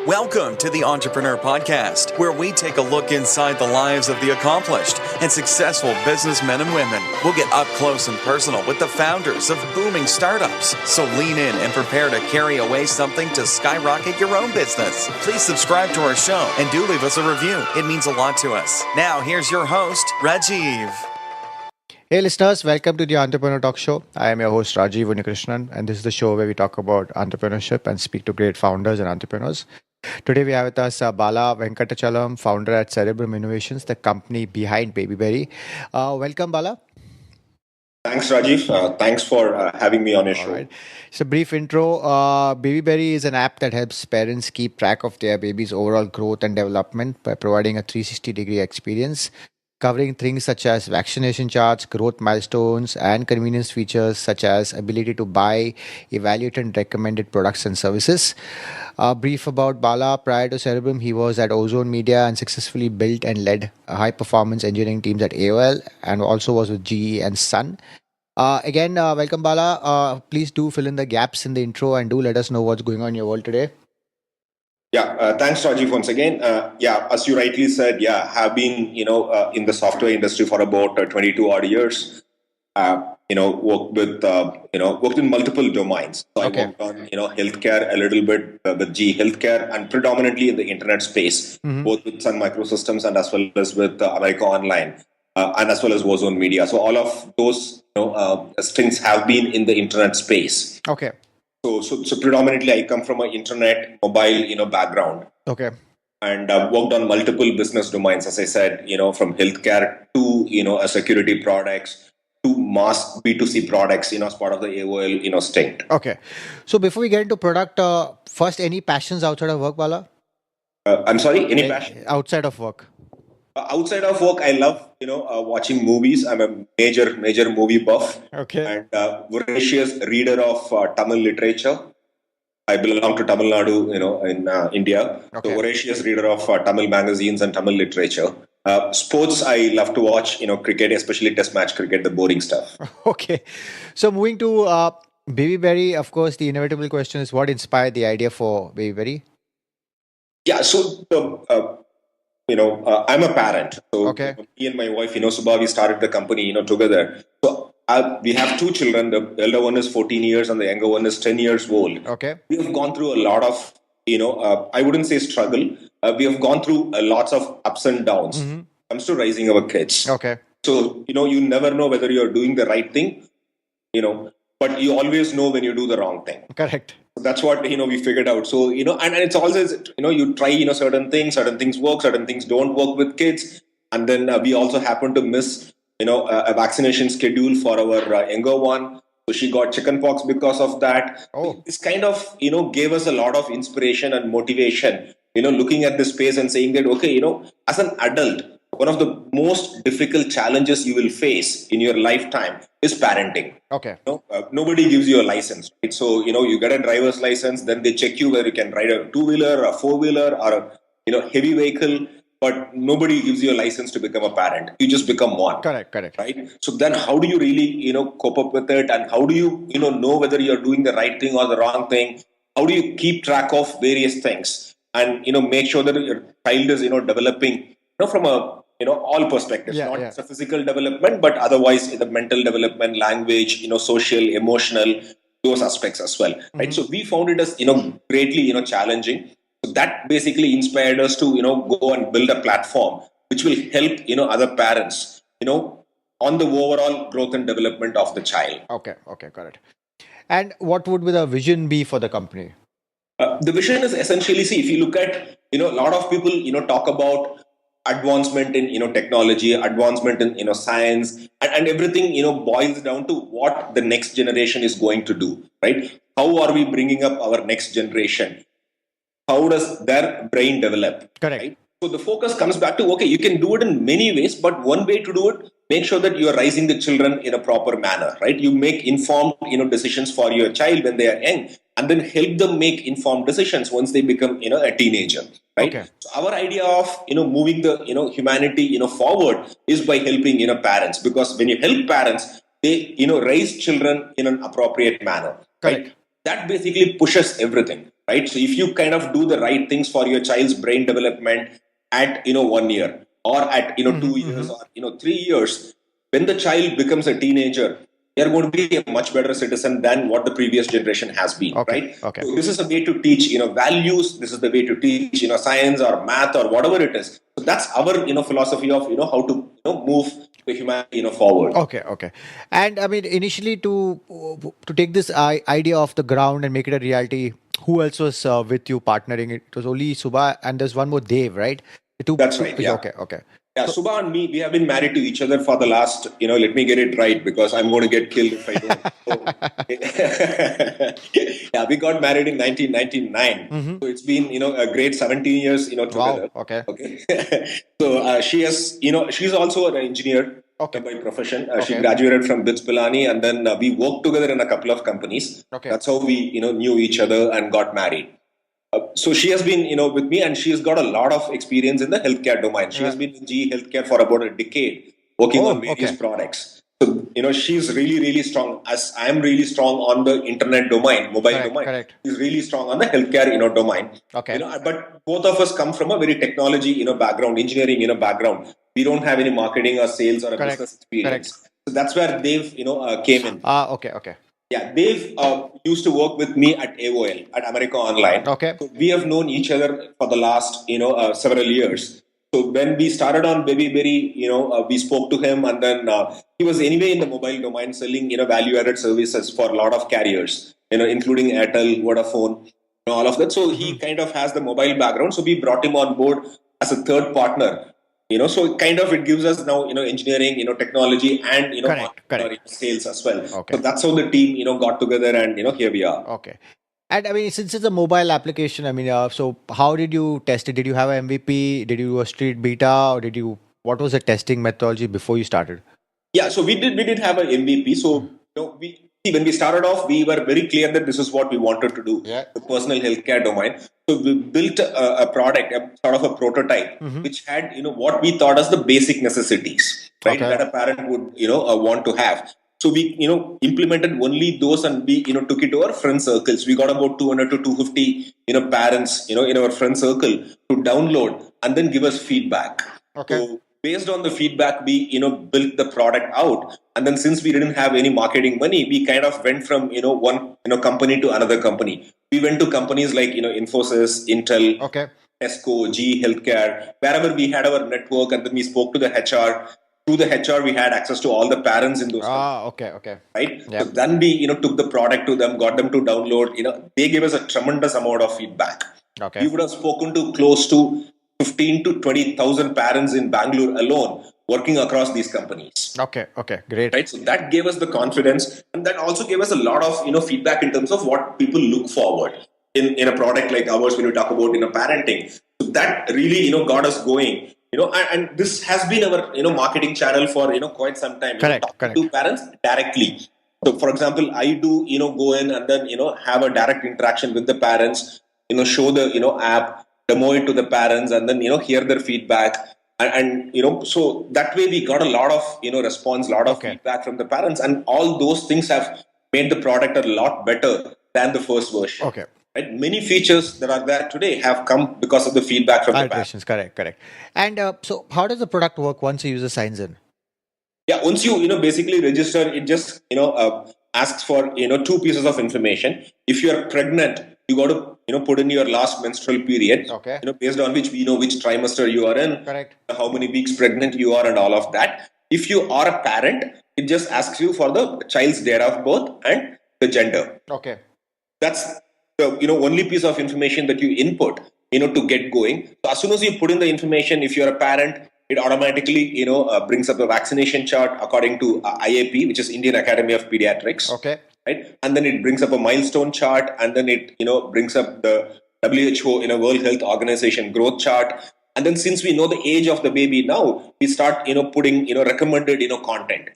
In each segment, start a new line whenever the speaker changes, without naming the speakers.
Welcome to the Entrepreneur Podcast, where we take a look inside the lives of the accomplished and successful businessmen and women. We'll get up close and personal with the founders of booming startups. So lean in and prepare to carry away something to skyrocket your own business. Please subscribe to our show and do leave us a review. It means a lot to us. Now, here's your host, Rajiv.
Hey listeners, welcome to the Entrepreneur Talk Show. I am your host Rajiv Unikrishnan, and this is the show where we talk about entrepreneurship and speak to great founders and entrepreneurs. Today we have with us Bala Venkatachalam, founder at Cerebrum Innovations, the company behind BabyBerry. Welcome, Bala.
Thanks, Rajiv. Thanks for having me on your show.
Right. So, brief intro. BabyBerry is an app that helps parents keep track of their baby's overall growth and development by providing a 360-degree experience, covering things such as vaccination charts, growth milestones, and convenience features such as ability to buy, evaluate, and recommended products and services. Brief about Bala. Prior to Cerebrum, he was at Ozone Media and successfully built and led high-performance engineering teams at AOL, and also was with GE and Sun. Welcome, Bala. Please do fill in the gaps in the intro and do let us know what's going on in your world today.
Thanks, Rajiv, once again. As you rightly said, have been, in the software industry for about 22 odd years. Worked in multiple domains. So
Okay.
I worked on, healthcare a little bit with GE Healthcare and predominantly in the internet space, both with Sun Microsystems and as well as with America Online and as well as Ozone Media. So all of those, strings have been in the internet space.
Okay.
So predominantly, I come from an internet, mobile, background,
Okay.
and worked on multiple business domains. As I said, from healthcare to security products to mass B2C products, as part of the AOL, stint.
Okay. So before we get into product, first, any passions outside of work, Bala?
I'm sorry, any passion?
Outside of work.
Outside of work, I love, watching movies. I'm a major movie buff
Okay.
and voracious reader of Tamil literature. I belong to Tamil Nadu, in India.
Okay.
So voracious reader of Tamil magazines and Tamil literature. Sports, I love to watch, cricket, especially test match cricket, the boring stuff.
Okay. So moving to BabyBerry, of course, the inevitable question is what inspired the idea for BabyBerry?
Yeah, so I'm a parent. So
Okay.
me and my wife, Subha, we started the company, together. So we have two children. The elder one is 14 years and the younger one is 10 years old.
Okay.
We have gone through a lot of, I wouldn't say struggle. We have gone through lots of ups and downs when it comes to raising our kids.
Okay.
So, you never know whether you're doing the right thing, but you always know when you do the wrong thing.
Correct.
That's what, we figured out. So, and it's always, you try, certain things work, certain things don't work with kids. And then we also happen to miss, a vaccination schedule for our younger one. So she got chickenpox because of that.
Oh.
This kind of, gave us a lot of inspiration and motivation, looking at this space and saying that, okay, as an adult, one of the most difficult challenges you will face in your lifetime is parenting.
Okay.
Nobody gives you a license, right? So, you get a driver's license, then they check you whether you can ride a two-wheeler, a four-wheeler, or a, heavy vehicle, but nobody gives you a license to become a parent. You just become one.
Correct.
Right? So then how do you really, cope up with it? And how do you, know whether you're doing the right thing or the wrong thing? How do you keep track of various things? And, make sure that your child is, developing, from a, all perspectives, not just a physical development, but otherwise the mental development, language, social, emotional, those aspects as well, right? So we found it as, greatly, challenging. So that basically inspired us to, go and build a platform which will help, other parents, on the overall growth and development of the child.
Okay. Got it. And what would the vision be for the company?
The vision is essentially, see, if you look at, a lot of people, talk about advancement in, technology, advancement in, science, and everything, boils down to what the next generation is going to do, right? How are we bringing up our next generation? How does their brain develop?
Correct.
Right? So the focus comes back to, okay, you can do it in many ways, but one way to do it, make sure that you are raising the children in a proper manner, right? You make informed, decisions for your child when they are young, and then help them make informed decisions once they become, a teenager, right?
Okay.
So our idea of, moving the, humanity, forward is by helping, parents, because when you help parents, they, raise children in an appropriate manner,
Correct.
right? That basically pushes everything. right? So if you kind of do the right things for your child's brain development at 1 year or at 2 years or 3 years, when the child becomes a teenager, they are going to be a much better citizen than what the previous generation has been, right?
Okay.
So this is a way to teach values. This is the way to teach science or math or whatever it is. So that's our philosophy of how to move the humanity forward.
Okay. And I mean, initially to take this idea off the ground and make it a reality, who else was with you partnering? It was only Subha and there's one more Dave, right?
That's right. Yeah.
Okay.
Yeah, Subha and me, we have been married to each other for the last, let me get it right because I'm going to get killed if I don't. Yeah, we got married in 1999. So it's been, a great 17 years, together.
Wow. Okay.
So she has, she's also an engineer by profession. She graduated from BITS Pilani and then we worked together in a couple of companies.
Okay.
That's how we, knew each other and got married. So she has been, with me, and she has got a lot of experience in the healthcare domain. She has been in GE Healthcare for about a decade, working on various products. So, she's really, really strong. As I am really strong on the internet domain, mobile domain.
Correct.
She's really strong on the healthcare, domain.
Okay.
But both of us come from a very technology, background, engineering, background. We don't have any marketing or sales or a business experience. So that's where Dave, came in.
Okay.
Yeah, Dave used to work with me at AOL, at America Online.
Okay.
So we have known each other for the last, several years. So when we started on BabyBerry, we spoke to him, and then he was anyway in the mobile domain selling, value-added services for a lot of carriers, including Airtel, Vodafone, all of that. So he kind of has the mobile background. So we brought him on board as a third partner. So kind of it gives us now, engineering, technology and,
correct.
sales as well.
Okay.
So that's how the team, got together and, here we are.
Okay. And I mean, since it's a mobile application, I mean, so how did you test it? Did you have an MVP? Did you do a street beta? Or what was the testing methodology before you started?
Yeah, so we did have an MVP. So, when we started off, we were very clear that this is what we wanted to do, the personal healthcare domain. So we built a product, a sort of a prototype, which had, what we thought as the basic necessities, right, that a parent would, want to have. So we, implemented only those and we, took it to our friend circles. We got about 200 to 250, parents, in our friend circle to download and then give us feedback.
Okay.
So based on the feedback, we, built the product out. And then since we didn't have any marketing money, we kind of went from, one, company to another company. We went to companies like, Infosys, Intel, Tesco, GE Healthcare, wherever we had our network, and then we spoke to the HR. Through the HR, we had access to all the parents in those companies.
Okay.
Right?
Yep.
So then we, took the product to them, got them to download. They gave us a tremendous amount of feedback.
Okay.
We would have spoken to close to 15 to 20,000 parents in Bangalore alone working across these companies.
Okay, great.
Right, so that gave us the confidence, and that also gave us a lot of feedback in terms of what people look forward in a product like ours when you talk about parenting. So that really got us going. And this has been our marketing channel for quite some time.
Correct.
To parents directly. So for example, I do go in and then have a direct interaction with the parents. Show the app, demo it to the parents, and then hear their feedback. And so that way we got a lot of response, lot of feedback from the parents, and all those things have made the product a lot better than the first version.
Okay.
Right? Many features that are there today have come because of the feedback from the parents.
Correct. And so how does the product work once a user signs in?
Yeah, once you basically register, it just asks for two pieces of information. If you are pregnant, you got to put in your last menstrual period.
Okay.
Based on which we know which trimester you are in.
Correct.
How many weeks pregnant you are and all of that. If you are a parent, it just asks you for the child's date of birth and the gender.
Okay.
That's the only piece of information that you input to get going. So as soon as you put in the information, if you're a parent, it automatically brings up a vaccination chart according to IAP, which is Indian Academy of Pediatrics.
Okay.
Right, and then it brings up a milestone chart, and then it brings up the WHO World Health Organization growth chart. And then since we know the age of the baby now, we start putting recommended content,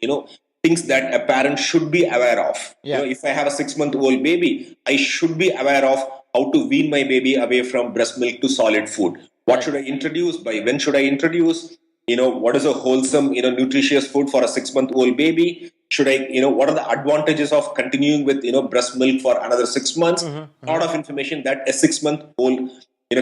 things that a parent should be aware of.
Yeah.
If I have a 6-month-old baby, I should be aware of how to wean my baby away from breast milk to solid food. What should I introduce? By when should I introduce? What is a wholesome, nutritious food for a 6-month-old baby? should I, what are the advantages of continuing with, breast milk for another 6 months? A lot of information that a 6-month-old,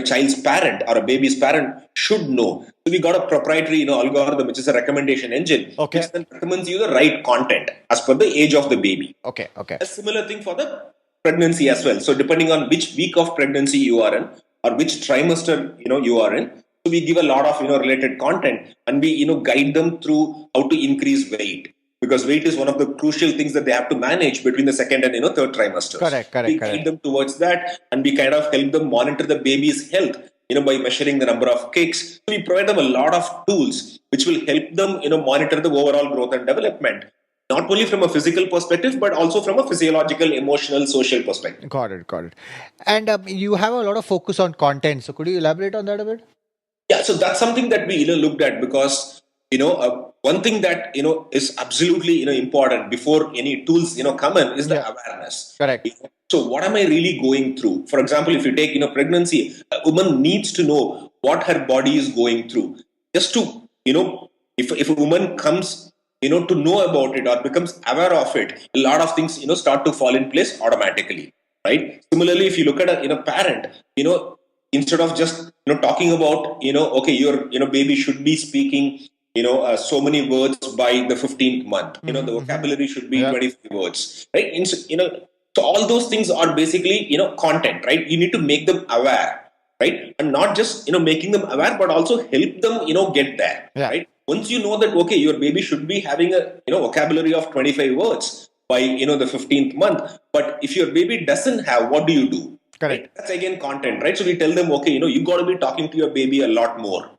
child's parent or a baby's parent should know. So we got a proprietary, algorithm, which is a recommendation engine,
Okay.
which then recommends you the right content as per the age of the baby.
Okay.
A similar thing for the pregnancy as well. So depending on which week of pregnancy you are in or which trimester, you are in, so we give a lot of, related content, and we, guide them through how to increase weight. Because weight is one of the crucial things that they have to manage between the second and, third trimesters.
Correct.
We guide them towards that, and we kind of help them monitor the baby's health, by measuring the number of kicks. So we provide them a lot of tools which will help them, monitor the overall growth and development. Not only from a physical perspective, but also from a physiological, emotional, social perspective.
Got it. And you have a lot of focus on content. So could you elaborate on that a bit?
Yeah, so that's something that we looked at, because one thing that is absolutely important before any tools come in is the awareness.
Correct.
So what am I really going through? For example, if you take pregnancy, a woman needs to know what her body is going through. Just to if a woman comes to know about it or becomes aware of it, a lot of things start to fall in place automatically, right? Similarly, if you look at a parent, instead of just talking about okay, your baby should be speaking so many words by the 15th month, the vocabulary should be 25 words, right? So all those things are basically content, right? You need to make them aware, right? And not just making them aware, but also help them get there, right? Once you know that okay, your baby should be having a vocabulary of 25 words by the 15th month, but if your baby doesn't have, what do you do?
Correct.
Right? That's again content, right? So we tell them, okay, you got to be talking to your baby a lot more,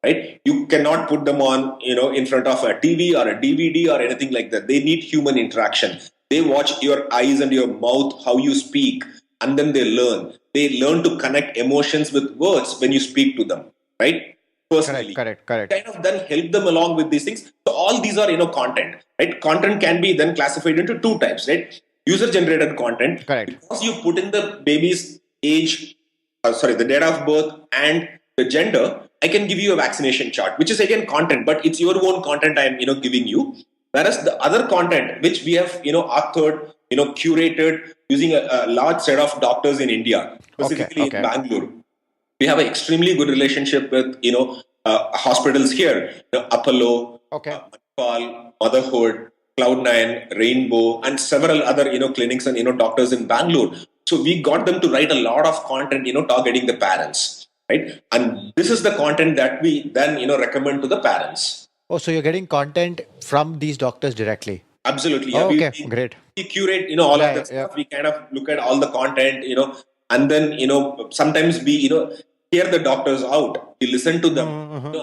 right? You cannot put them on, in front of a TV or a DVD or anything like that. They need human interaction. They watch your eyes and your mouth, how you speak, and then they learn. They learn to connect emotions with words when you speak to them, right? Personally.
Correct.
Kind of then help them along with these things. So all these are, content, right? Content can be then classified into two types, right? User-generated content.
Correct.
Because you put in the baby's age, the date of birth and the gender, I can give you a vaccination chart, which is again content, but it's your own content I'm giving you. Whereas the other content, which we have authored, curated using a large set of doctors in India, specifically in Bangalore. We have an extremely good relationship with hospitals here, Apollo, Manipal, Motherhood, Cloud9, Rainbow, and several other clinics and doctors in Bangalore. So we got them to write a lot of content targeting the parents, right? And this is the content that we then recommend to the parents.
Oh, so you're getting content from these doctors directly?
Absolutely.
Yeah. Okay, great.
We curate all of that stuff. We kind of look at all the content, and then sometimes we hear the doctors out. We listen to them,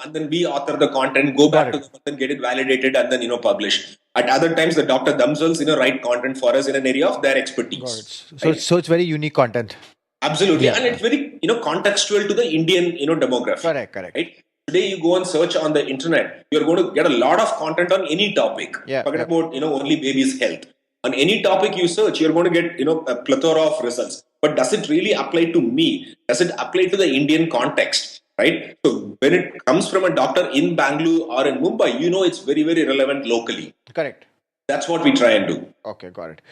and then we author the content, go back to them, and then get it validated, and then publish. At other times, the doctor themselves write content for us in an area of their expertise.
So, right? So it's very unique content.
Absolutely, and it's very contextual to the Indian demographic.
Correct.
Right? Today, you go and search on the internet, you're going to get a lot of content on any topic. Forget about only baby's health. On any topic you search, you're going to get a plethora of results. But does it really apply to me? Does it apply to the Indian context? Right? So when it comes from a doctor in Bangalore or in Mumbai, it's very, very relevant locally.
Correct.
That's what we try and do.
Okay, got it.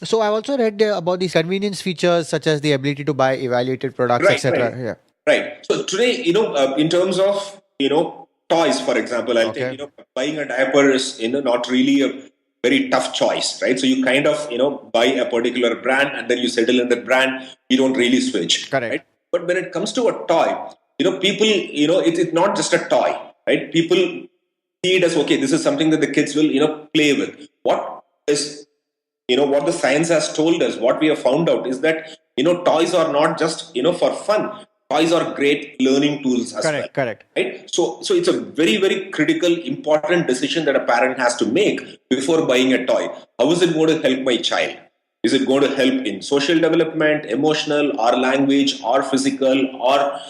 So I also read about these convenience features such as the ability to buy evaluated products, etc.
Right. So today, in terms of, toys, for example, I'll take, buying a diaper is, not really a very tough choice, right? So you kind of, buy a particular brand and then you settle in that brand. You don't really switch.
Correct.
Right? But when it comes to a toy, people, it's not just a toy, right? People see it as, okay, this is something that the kids will, play with. What is, what the science has told us, what we have found out is that, toys are not just, for fun. Toys are great learning tools as well.
Correct.
Right? So it's a very, very critical, important decision that a parent has to make before buying a toy. How is it going to help my child? Is it going to help in social development, emotional, or language, or physical, or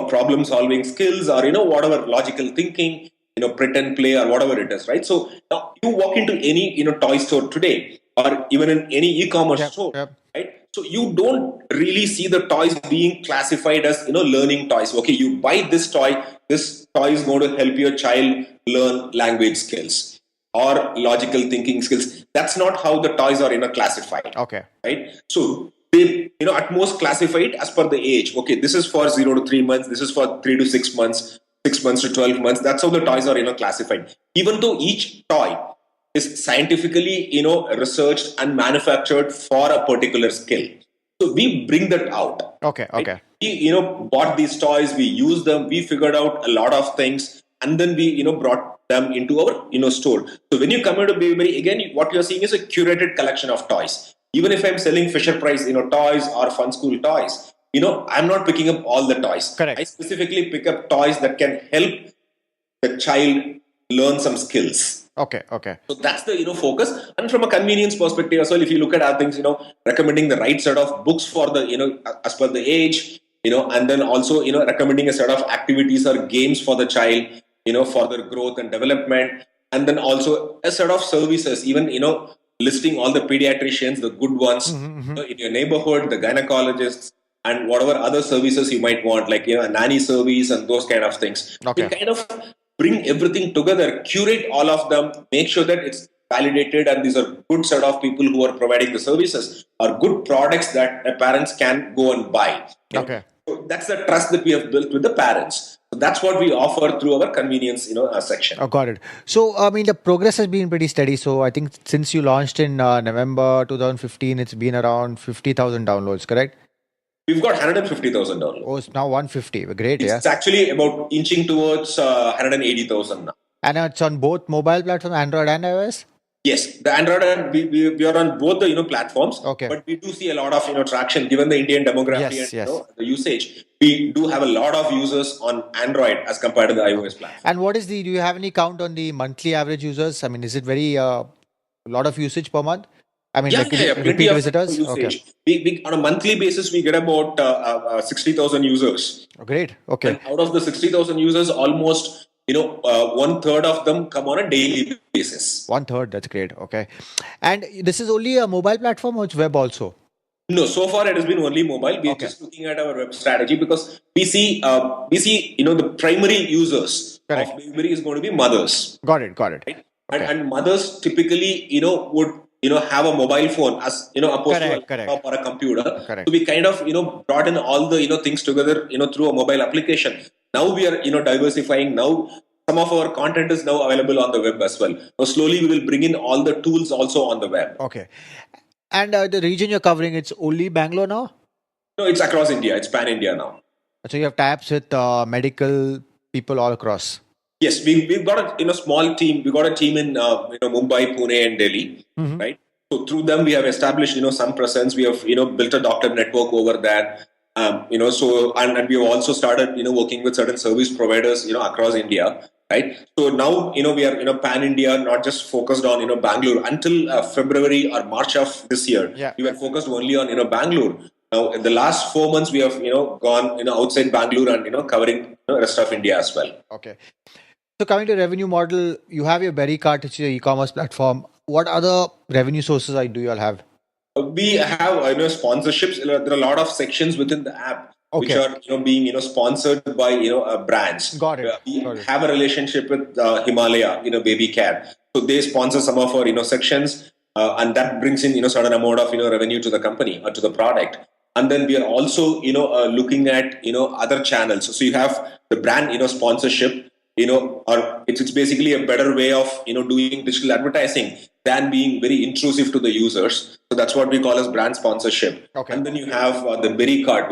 problem solving skills, or whatever, logical thinking, pretend play, or whatever it is, right? So now you walk into any toy store today, or even in any e-commerce store, right? So you don't really see the toys being classified as learning toys. Okay, you buy this toy is going to help your child learn language skills. or logical thinking skills. That's not how the toys are, classified.
Okay.
Right. So they, at most classify it as per the age. Okay, this is for 0 to 3 months. This is for 3 to 6 months, 6 months to 12 months. That's how the toys are, classified. Even though each toy is scientifically, researched and manufactured for a particular skill. So we bring that out.
Okay.
Right?
Okay.
We, bought these toys, we used them, we figured out a lot of things, and then we, brought them into our, store. So when you come into Babyberry, again, what you're seeing is a curated collection of toys. Even if I'm selling Fisher Price, toys or Fun School toys, I'm not picking up all the toys.
Correct.
I specifically pick up toys that can help the child learn some skills.
Okay. Okay.
So that's the focus. And from a convenience perspective as well, if you look at our things, recommending the right set of books for the as per the age, and then also recommending a set of activities or games for the child, for their growth and development, and then also a set of services, even listing all the pediatricians, the good ones in your neighborhood, the gynecologists, and whatever other services you might want, like a nanny service and those kind of things.
Okay.
We kind of bring everything together, curate all of them, make sure that it's validated and these are good set of people who are providing the services or good products that parents can go and buy.
Okay.
So that's the trust that we have built with the parents. So that's what we offer through our convenience, section.
Oh, got it. So, I mean, the progress has been pretty steady. So, I think since you launched in November 2015, it's been around 50,000 downloads, correct?
We've got 150,000 downloads.
Oh, it's now 150. Great, yeah.
It's actually about inching towards 180,000 now.
And it's on both mobile platforms, Android and iOS?
Yes, the Android and we are on both the platforms.
Okay.
But we do see a lot of traction given the Indian demography and the usage. We do have a lot of users on Android as compared to the iOS platform.
And what is do you have any count on the monthly average users? I mean, is it very a lot of usage per month? I mean, repeat visitors?
Okay. We, on a monthly basis, we get about 60,000 users.
Oh, great. Okay.
And out of the 60,000 users, almost 1/3 of them come on a daily basis.
1/3, that's great. Okay. And this is only a mobile platform or it's web also?
No, so far it has been only mobile. We are just looking at our web strategy because we see the primary users of Babyberry is going to be mothers.
Got it.
Right? And mothers typically would have a mobile phone as opposed to a laptop or a computer.
Correct.
So we kind of brought in all the things together through a mobile application. Now we are diversifying. Now some of our content is now available on the web as well. Now slowly we will bring in all the tools also on the web.
Okay. And the region you're covering, it's only Bangalore now?
No, it's across India. It's pan-India now.
So you have ties with medical people all across.
Yes, we've got a small team. We got a team in Mumbai, Pune, and Delhi, right? So through them we have established some presence. We have built a doctor network over there. So and we have also started working with certain service providers across India, right? So now we are pan India, not just focused on Bangalore. Until February or March of this year, we were focused only on Bangalore. Now in the last 4 months we have gone outside Bangalore and covering rest of India as well.
Okay. So coming to revenue model, you have your Berry Cart, which is your e-commerce platform. What other revenue sources do you all have?
We have sponsorships. There are a lot of sections within the app which are being sponsored by brands.
Got it.
We have a relationship with Himalaya, Baby Care. So they sponsor some of our sections, and that brings in certain amount of revenue to the company or to the product. And then we are also looking at other channels. So you have the brand sponsorship. Or it's basically a better way of doing digital advertising than being very intrusive to the users. So that's what we call as brand sponsorship. Okay. And then you have the Berry Cart,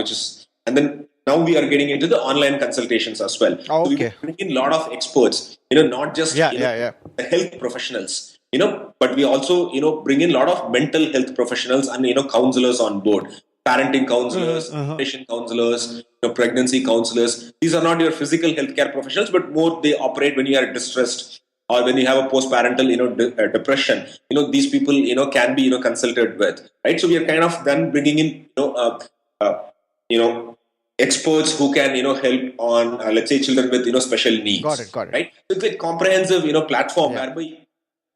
and then now we are getting into the online consultations as well.
Oh, okay.
So we bring in a lot of experts, not just the health professionals, but we also bring in a lot of mental health professionals and counselors on board. Parenting counselors, patient counselors, pregnancy counselors. These are not your physical healthcare professionals, but more they operate when you are distressed or when you have a post-parental, depression. These people, can be, consulted with, right? So we are kind of then bringing in, experts who can, help on, let's say, children with, special needs.
Got it.
Right? So it's a comprehensive, platform whereby,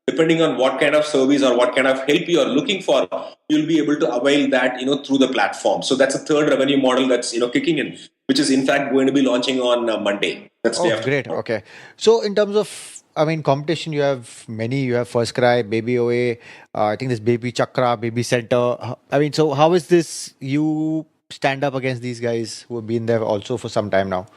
depending on what kind of service or what kind of help you are looking for, you'll be able to avail that, through the platform. So that's a third revenue model that's, kicking in, which is in fact going to be launching on Monday. That's
great. Okay. So in terms of I mean, competition, you have many. You have First Cry, Baby OA, I think there's Baby Chakra, Baby Center. I mean, so how is this you stand up against these guys who have been there also for some time now?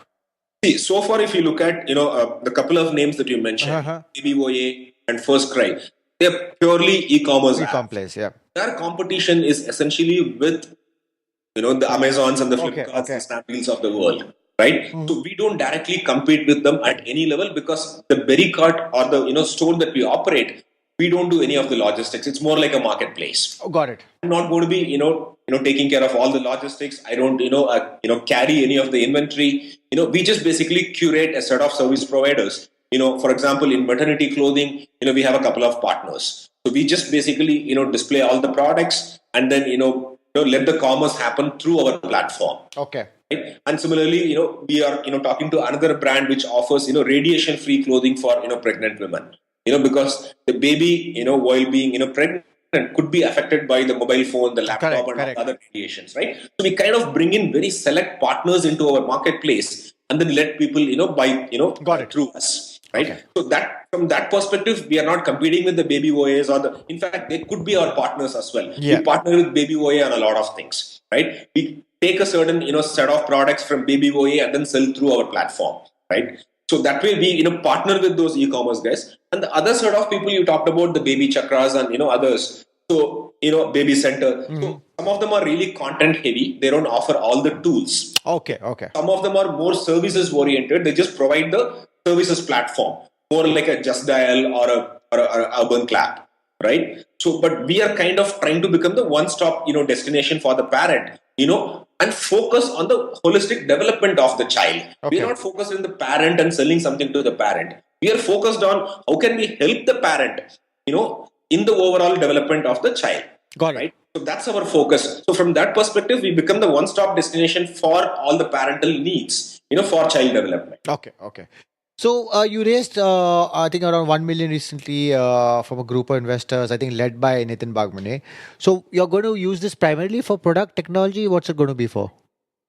See, so far, if you look at the couple of names that you mentioned,
Uh-huh.
BBOA and First Cry, they're purely e-commerce
E-com
apps.
place, yeah.
Their competition is essentially with the Amazons and the
Okay,
Flipkarts
okay.
and Snapdeals of the world, right?
Mhm.
So we don't directly compete with them at any level because the berry cart or the store that we operate, we don't do any of the logistics. It's more like a marketplace.
Oh, got it.
I'm not going to be taking care of all the logistics. I don't carry any of the inventory. We just basically curate a set of service providers. For example, in maternity clothing, we have a couple of partners. So we just basically display all the products and then let the commerce happen through our platform.
Okay.
Right? And similarly, we are talking to another brand which offers radiation free clothing for pregnant women. Because the baby while being pregnant could be affected by the mobile phone, the laptop,
Correct.
other radiations, right? So we kind of bring in very select partners into our marketplace and then let people buy
Got it.
through us, right?
Okay.
So that from that perspective, we are not competing with the baby OAs in fact they could be our partners as well.
Yeah.
We partner with baby OA on a lot of things, right? We take a certain set of products from baby OA and then sell through our platform, right? So that way we partner with those e-commerce guys. And the other sort of people you talked about, the Baby Chakras and others. So Baby Center.
Mm-hmm.
So some of them are really content heavy. They don't offer all the tools.
Okay.
Some of them are more services oriented. They just provide the services platform, more like a Just Dial or a Urban Clap, right? So, but we are kind of trying to become the one-stop destination for the parent, and focus on the holistic development of the child.
Okay.
We are not focused on the parent and selling something to the parent. We are focused on how can we help the parent, in the overall development of the child.
Got it.
Right? So that's our focus. So from that perspective, we become the one-stop destination for all the parental needs, for child development.
Okay. So you raised, I think, around 1 million recently from a group of investors, I think led by Nitin Bagmane. So you're going to use this primarily for product technology. What's it going to be for?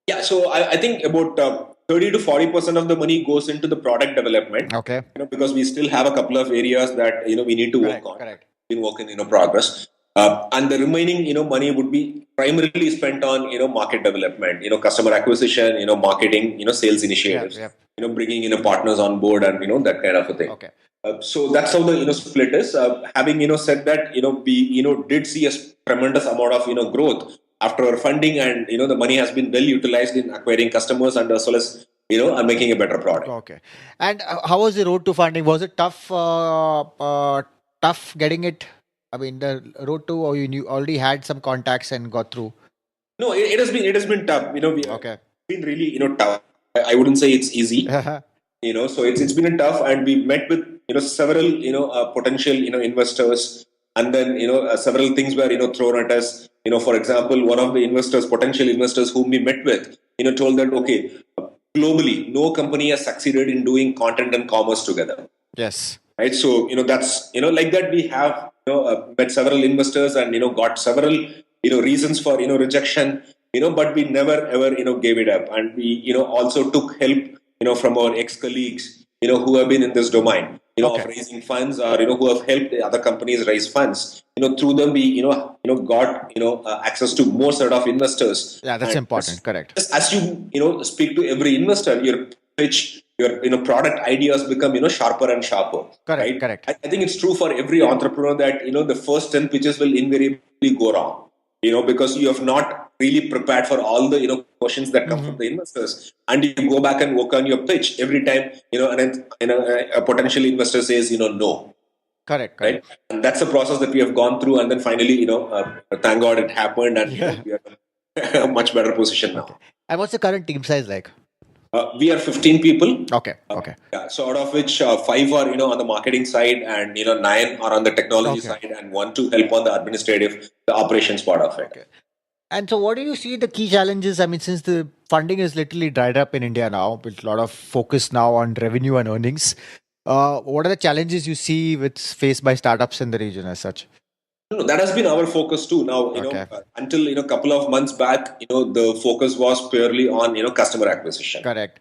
Yeah, so I think about 30 to 40% of the money goes into the product development.
Okay.
Because we still have a couple of areas that we need to work on.
Correct.
Been working in progress. And the remaining money would be primarily spent on market development, customer acquisition, marketing, sales initiatives,
Yeah.
Bringing partners on board and that kind of a thing.
Okay.
So that's how the split is. Having said that, we did see a tremendous amount of growth after our funding, and the money has been well utilized in acquiring customers and as well as and making a better product.
Okay. And how was the road to funding? Was it tough? Tough getting it? I mean, the road to, or you already had some contacts and got through?
No, it has been tough.
Okay.
Been really tough. I wouldn't say it's easy. So it's been tough, and we met with several potential investors, and then several things were thrown at us. For example, one of the potential investors whom we met with, told that okay, globally, no company has succeeded in doing content and commerce together.
Yes.
Right. So that's like that. We have met several investors and got several reasons for rejection. But we never ever gave it up, and we also took help from our ex-colleagues who have been in this domain of raising funds, or who have helped the other companies raise funds. Through them we got access to more set of investors.
Yeah, that's important. Correct.
As you speak to every investor, your pitch, your product ideas become sharper and sharper.
Correct.
Right?
Correct.
I think it's true for every entrepreneur that the first 10 pitches will invariably go wrong. Because you have not really prepared for all the questions that come from the investors, and you go back and work on your pitch every time a potential investor says no.
Correct.
Right, and that's the process that we have gone through, and then finally thank God it happened, and we are in a much better position now.
And what's the current team size like?
We are 15 people.
Okay.
Yeah, so out of which 5 are on the marketing side, and 9 are on the technology side, and 1 to help on the administrative, the operations part of it.
Okay. And so, what do you see the key challenges? I mean, since the funding is literally dried up in India now, with a lot of focus now on revenue and earnings, what are the challenges you see faced by startups in the region as such?
No, that has been our focus too. Now, until a couple of months back, the focus was purely on customer acquisition.
Correct.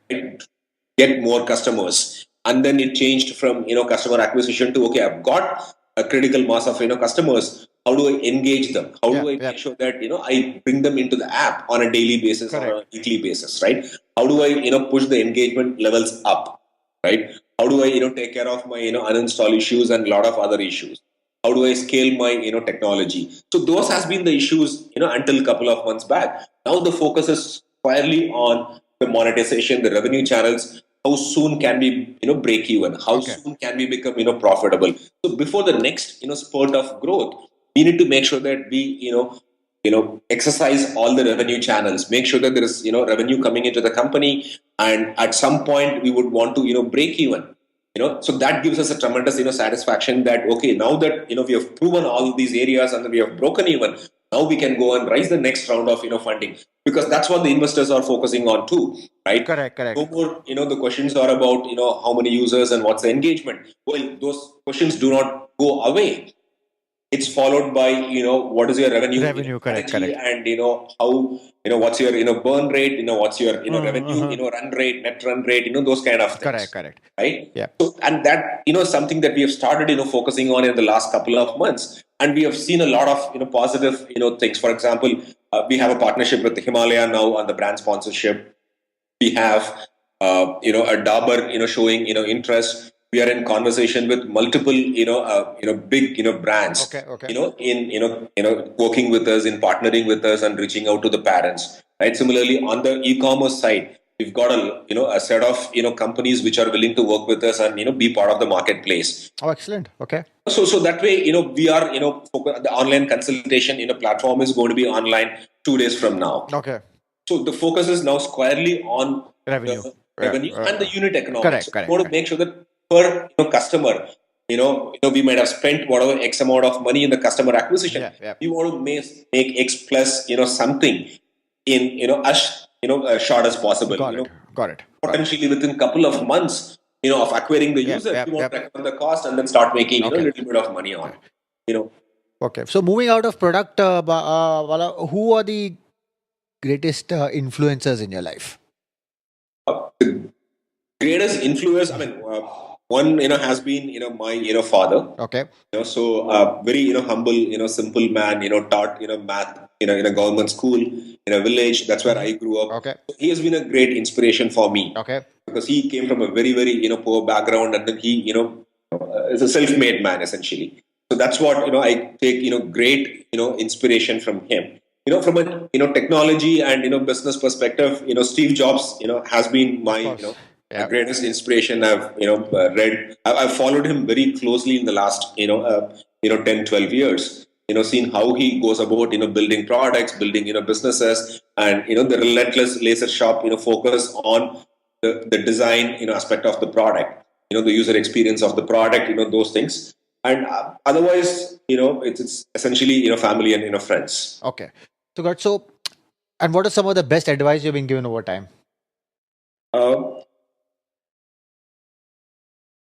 Get more customers, and then it changed from customer acquisition to, okay, I've got a critical mass of customers. How do I engage them? How do I make sure that I bring them into the app on a daily basis or a weekly basis, right? How do I push the engagement levels up, right? How do I take care of my uninstall issues and a lot of other issues? How do I scale my technology? So those has been the issues until a couple of months back. Now the focus is squarely on the monetization, the revenue channels. How soon can we break even? How soon can we become profitable? So before the next spurt of growth, we need to make sure that we exercise all the revenue channels, make sure that there is revenue coming into the company, and at some point we would want to break even. So that gives us a tremendous satisfaction that, okay, now that we have proven all these areas and we have broken even, now we can go and raise the next round of funding, because that's what the investors are focusing on too, right?
Correct.
No more the questions are about how many users and what's the engagement. Well, those questions do not go away. It's followed by what is your revenue
correct,
and how what's your burn rate, what's your revenue run rate, net run rate, those kind of things.
Correct.
Right?
Yeah.
So, and that something that we have started focusing on in the last couple of months, and we have seen a lot of positive things. For example, we have a partnership with Himalaya now on the brand sponsorship. We have a Dabur showing interest. We are in conversation with multiple big brands in working with us, in partnering with us, and reaching out to the parents, right? Similarly, on the e-commerce side, we've got a set of companies which are willing to work with us and be part of the marketplace.
Oh, excellent. Okay.
So that way we are the online consultation platform is going to be online 2 days from now.
Okay.
So the focus is now squarely on
revenue
and the unit economics.
Correct.
We want to make sure that per customer, we might have spent whatever X amount of money in the customer acquisition. We want to make X plus something in as short as possible.
Got it.
Potentially within a couple of months, of acquiring the user, we want to recover the cost and then start making a little bit of money on.
Okay. So moving out of product, Bala, who are the greatest influencers in your life?
The greatest influence, one has been my father.
Okay.
So very humble simple man, taught math in a government school in a village. That's where I grew up.
Okay.
So he has been a great inspiration for me.
Okay.
Because he came from a very very poor background, and then he is a self-made man essentially. So that's what I take great inspiration from him. From a technology and business perspective, Steve Jobs has been my the greatest inspiration. I've read. I've followed him very closely in the last 10-12 years. Seen how he goes about building products, building businesses, and the relentless laser sharp focus on the design aspect of the product. The user experience of the product. Those things. And otherwise, it's essentially family and friends.
Okay. So good. So, and what are some of the best advice you've been given over time?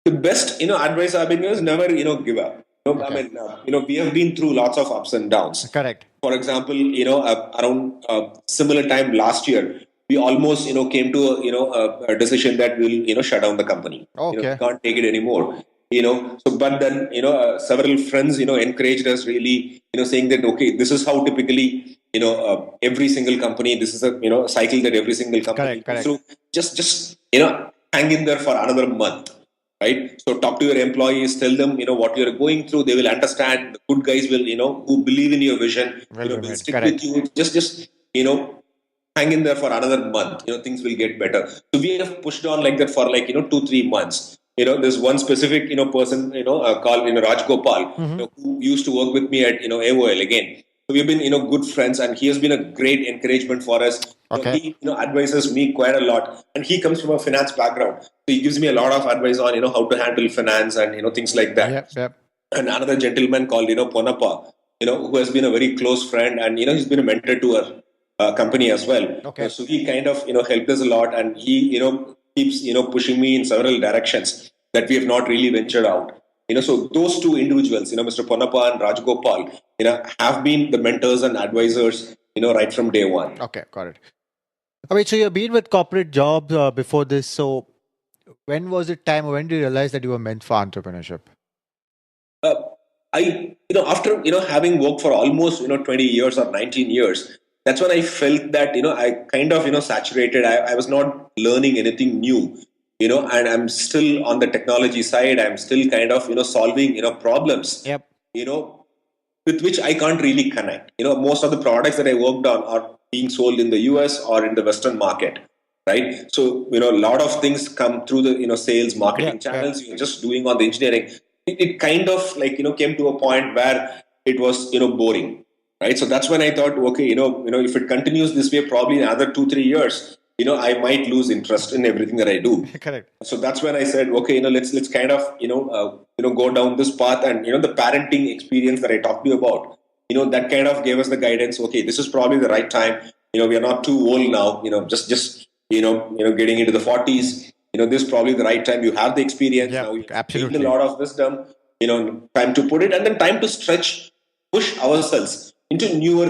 The best advice I've been given is never give up.
Okay.
We have been through lots of ups and downs.
Correct.
For example, around similar time last year, we almost came to a decision that we'll shut down the company.
Okay.
We can't take it anymore. So but then several friends encouraged us really saying that, okay, this is how typically every single company, this is a cycle that every single company goes through. Just hang in there for another month, right? So talk to your employees, tell them what you're going through. They will understand. The good guys will who believe in your vision will stick with you. Just hang in there for another month. Things will get better. So we have pushed on like that for 2-3 months. There's one specific person called Raj Gopal who used to work with me at AOL again. So we've been good friends, and he has been a great encouragement for us.
Okay.
He advises me quite a lot, and he comes from a finance background, so he gives me a lot of advice on how to handle finance and things like that.
Yep.
And another gentleman called Ponappa, who has been a very close friend, and he's been a mentor to our company as well.
Okay.
So he kind of helped us a lot, and he keeps pushing me in several directions that we have not really ventured out. So those two individuals, Mr. Ponappa and Raj Gopal, have been the mentors and advisors, right from day one.
Okay, got it. So you've been with corporate jobs before this. So When was it time? When did you realize that you were meant for entrepreneurship?
Uh, after, having worked for almost, 20 years or 19 years, that's when I felt that, I kind of, saturated. I was not learning anything new, and I'm still on the technology side. I'm still kind of, solving, problems,
Yep.
you know, with which I can't really connect. Most of the products that I worked on are being sold in the US or in the Western market, right? So, a lot of things come through the, sales
Yeah.
marketing
Yeah.
channels. You're just doing on the engineering. It kind of like, came to a point where it was, boring, right? So that's when I thought, okay, if it continues this way, probably another 2-3 years, I might lose interest in everything that I do.
Correct.
So that's when I said, okay, let's kind of go down this path, and the parenting experience that I talked to you about, that kind of gave us the guidance. Okay, this is probably the right time. We are not too old now. Just getting into the 40s. This is probably the right time. You have the experience
Yeah,
now. You gained
absolutely.
a lot of wisdom. Time to put it, and then time to stretch, push ourselves into newer,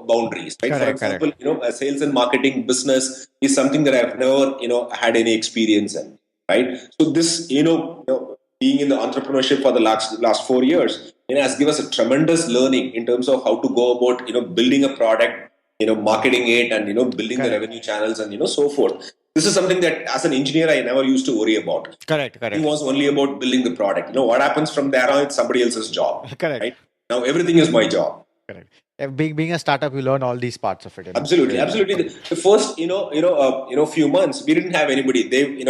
boundaries, right? For
Correct.
example, a sales and marketing business is something that I've never, had any experience in, right? So this, being in the entrepreneurship for the last 4 years, has given us a tremendous learning in terms of how to go about, building a product, marketing it, and building the
Correct.
revenue channels, and so forth. This is something that, as an engineer, I never used to worry about.
Correct.
It was only about building the product. What happens from there on, it's somebody else's job.
Correct.
Right? Now everything is my job.
Correct. Being a startup, you learn all these parts of it.
Absolutely. The first, few months, we didn't have anybody. They,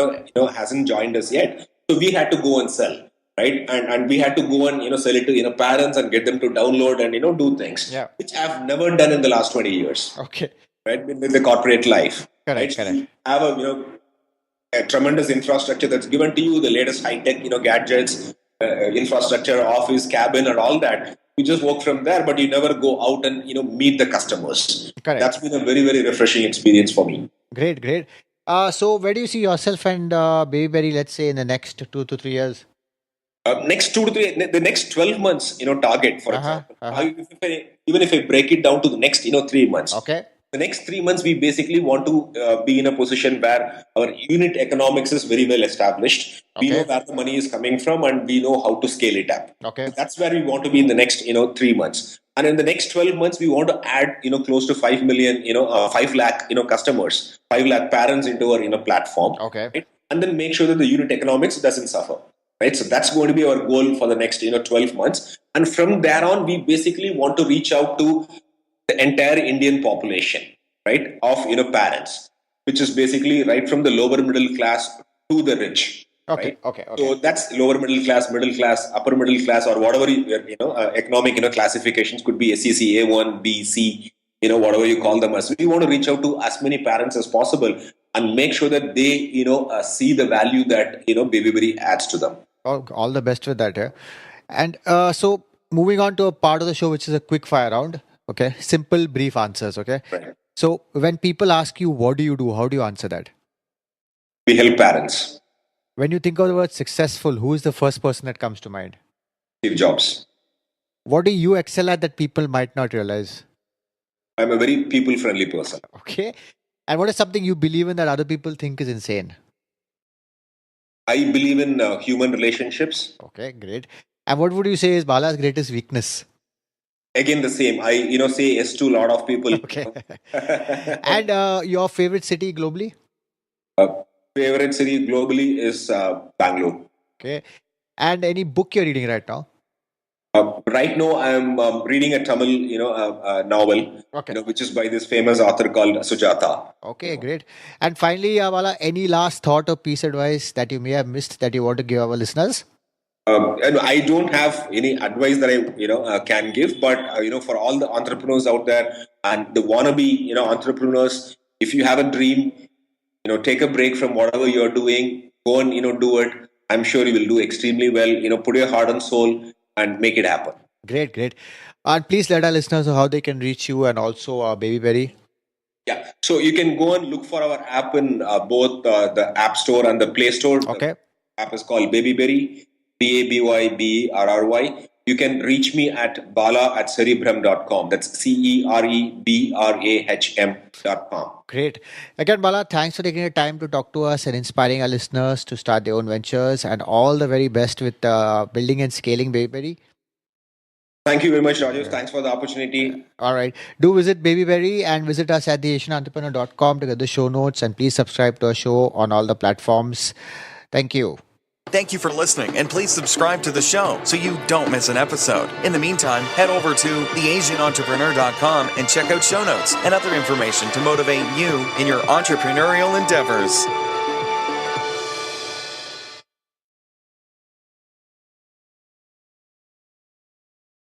hasn't joined us yet. So we had to go and sell, right? And we had to go and, sell it to, parents and get them to download and, do things,
Yeah.
which I've never done in the last 20 years,
Okay.
right? With the corporate life.
Correct.
Right?
Correct.
You have a tremendous infrastructure that's given to you, the latest high tech, gadgets, infrastructure, office, cabin, and all that. You just work from there, but you never go out and meet the customers.
Correct.
That's been a very, very refreshing experience for me.
Great. Great. So where do you see yourself and Baby Berry, let's say, in the next 2 to 3 years?
Next 2 to 3, the next 12 months, target, for example. Even if I break it down to the next, 3 months.
Okay.
The next 3 months, we basically want to be in a position where our unit economics is very well established. We know where the money is coming from, and we know how to scale it up.
Okay.
So that's where we want to be in the next, 3 months. And in the next 12 months, we want to add, close to 5 million, 5 lakh, customers, 5 lakh parents into our, platform.
Okay.
Right? And then make sure that the unit economics doesn't suffer. Right? So that's going to be our goal for the next, 12 months. And from there on, we basically want to reach out to the entire Indian population, right, of parents, which is basically right from the lower middle class to the rich.
Okay.
Right?
Okay.
So that's lower middle class, upper middle class, or whatever economic classifications could be SEC, A1, B, C, whatever you call them as. We want to reach out to as many parents as possible and make sure that they see the value that Baby Berry adds to them.
All the best with that. Yeah. And so moving on to a part of the show, which is a quick fire round. Okay. Simple, brief answers. Okay.
Right.
So when people ask you, what do you do? How do you answer that?
We help parents.
When you think of the word successful, who is the first person that comes to mind?
Steve Jobs.
What do you excel at that people might not realize?
I'm a very people-friendly person.
Okay. And what is something you believe in that other people think is insane?
I believe in human relationships.
Okay, great. And what would you say is Bala's greatest weakness?
Again, the same. I say yes to a lot of people.
Okay. And your favorite city globally?
Favorite city globally is Bangalore.
Okay. And any book you're reading right now?
Right now, I'm reading a Tamil, novel,
Okay.
which is by this famous author called Sujata.
Okay, great. And finally, Bala, any last thought or piece of advice that you may have missed that you want to give our listeners?
And I don't have any advice that I can give, but for all the entrepreneurs out there and the wannabe entrepreneurs, if you have a dream, take a break from whatever you're doing, go and do it. I'm sure you will do extremely well. Put your heart and soul and make it happen.
Great, great. And please let our listeners know how they can reach you and also Baby Berry.
Yeah, so you can go and look for our app in both the App Store and the Play Store.
Okay.
The app is called Baby Berry, BABYBERRY. you can reach me at bala@cerebrum.com. That's CEREBRAHM.com.
Great. Again, Bala, thanks for taking the time to talk to us and inspiring our listeners to start their own ventures, and all the very best with building and scaling Babyberry.
Thank you very much, Rajesh. Thanks for the opportunity.
All right. Do visit Babyberry and visit us at theasianentrepreneur.com to get the show notes, and please subscribe to our show on all the platforms. Thank you.
Thank you for listening, and please subscribe to the show so you don't miss an episode. In the meantime, head over to theasianentrepreneur.com and check out show notes and other information to motivate you in your entrepreneurial endeavors.